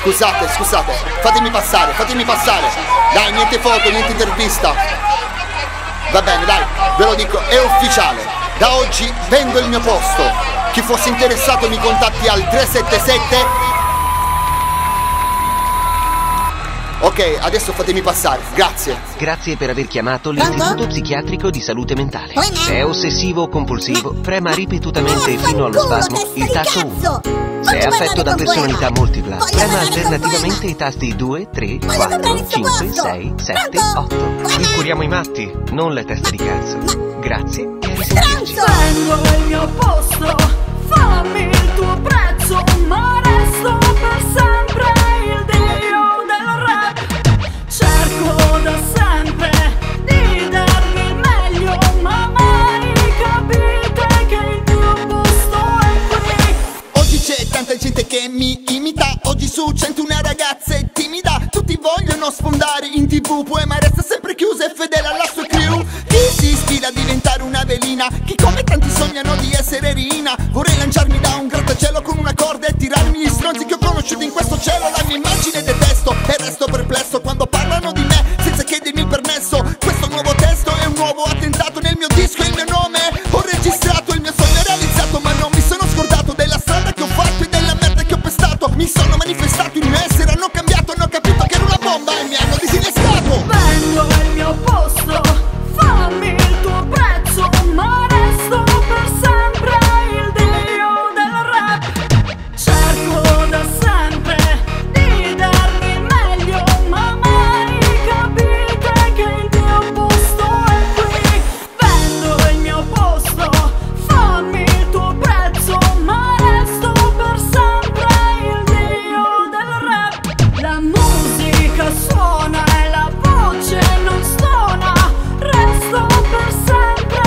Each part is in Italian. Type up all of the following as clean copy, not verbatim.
Scusate, fatemi passare. Dai, niente foto, niente intervista. Va bene, dai, ve lo dico, è ufficiale. Da oggi vendo il mio posto. Chi fosse interessato mi contatti al 377. Ok, adesso fatemi passare, grazie. Grazie per aver chiamato l'Istituto Psichiatrico di Salute Mentale. Se è ossessivo o compulsivo, prema ripetutamente fino allo spasmo il tasto 1. Se è affetto da personalità multipla, prema alternativamente i tasti 2, 3, 4, 5, 6, 7, 8. Qui curiamo i matti, non le teste di cazzo. Grazie e a risentirci. Prendo il mio posto, fammi il tuo prezzo, ma resto per sempre il dio del rap. Cerco da sempre di darvi il meglio, ma mai capite che il mio posto è qui. Oggi c'è tanta gente che mi imita. Oggi su 101 ragazze timida. Tutti vogliono sfondare in TV, ma resta sempre chiusa e fedele alla sua crew. Chi si ispira a diventare una velina, chi come tanti sognano di essere Rina. Vorrei lanciarmi da un grattacielo con una corda e tirarmi gli stronzi che ho conosciuto in questo cielo. La mia immagine detesto e resto perplesso quando parlano di me senza chiedermi il permesso. Questo nuovo testo è un nuovo attentato nel mio disco e il mio nome. Ho registrato il mio sogno realizzato, ma non mi sono scordato della strada che ho fatto e della merda che ho pestato. Mi sono manifestato in un essere, hanno cambiato, hanno capito che ero una bomba e mi hanno disinnescato. Prendo il mio posto, fammi il tuo prezzo, ma resto per sempre il dio del rap. Cerco da sempre di darvi il meglio, ma mai capite che il mio posto è qui. Prendo il mio posto, fammi il tuo prezzo, ma resto per sempre il dio del rap. La musica suona e la voce non stona, resto per sempre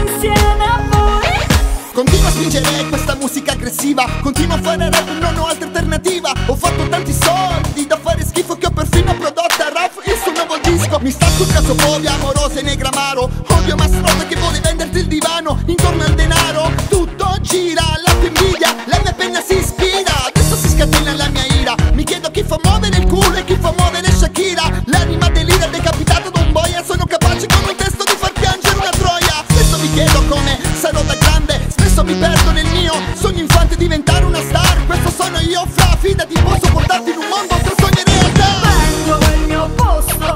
insieme a voi. Continuo a spingere questa musica aggressiva, continuo a fare rap, non ho altra alternativa. Ho fatto tanti soldi da fare schifo che ho perfino prodotto a rap il suo nuovo disco. Mi sta sul caso povia, amorosa e negramaro. Odio Mastroda che vuole venderti il divano. Intorno al denaro tutto gira, la tua invidia, la mia penna si ispira. Adesso si scatena la mia ira. Mi chiedo chi fa muovere il culo e chi fa muovere Shakira. L'anima delira decapitata da un boia. Sono capace con un testo di far piangere una troia. Spesso mi chiedo come sarò da grande, spesso mi perdo nel mio sogno infante diventare una star. Questo sono io, fra, fidati, posso portarti in un mondo oltre sogni e realtà. Prendo il mio posto,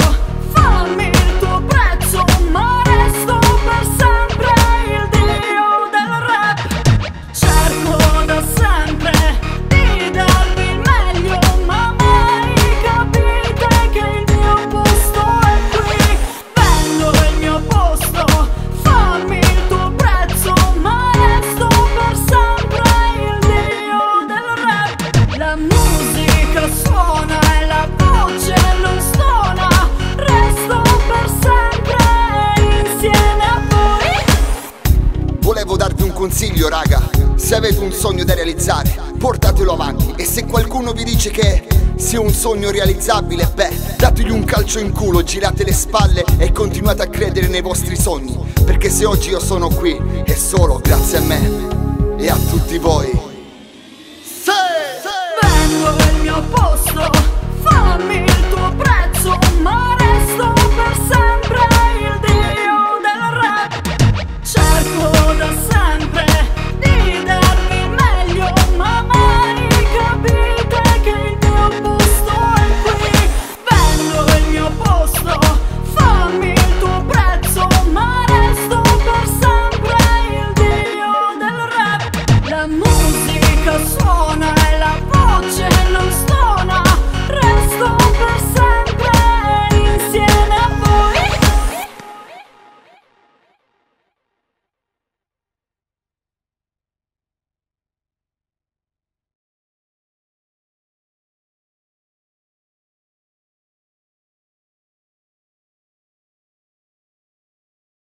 fammi il tuo prezzo, ma resto per sempre il dio del rap. Cerco da sempre di darvi il meglio, ma mai capite che il mio posto è qui. Prendo il mio posto, fammi il tuo prezzo, ma resto per sempre il dio del rap. La musica suona e la voce non stona, resto per sempre insieme a voi. Volevo darvi un consiglio, raga. Se avete un sogno da realizzare, portatelo avanti. E se qualcuno vi dice che sia un sogno realizzabile, beh, dategli un calcio in culo, girate le spalle e continuate a credere nei vostri sogni. Perché se oggi io sono qui è solo grazie a me e a tutti voi. Prendo il mio posto, fammi il tuo prezzo, ma resto per sempre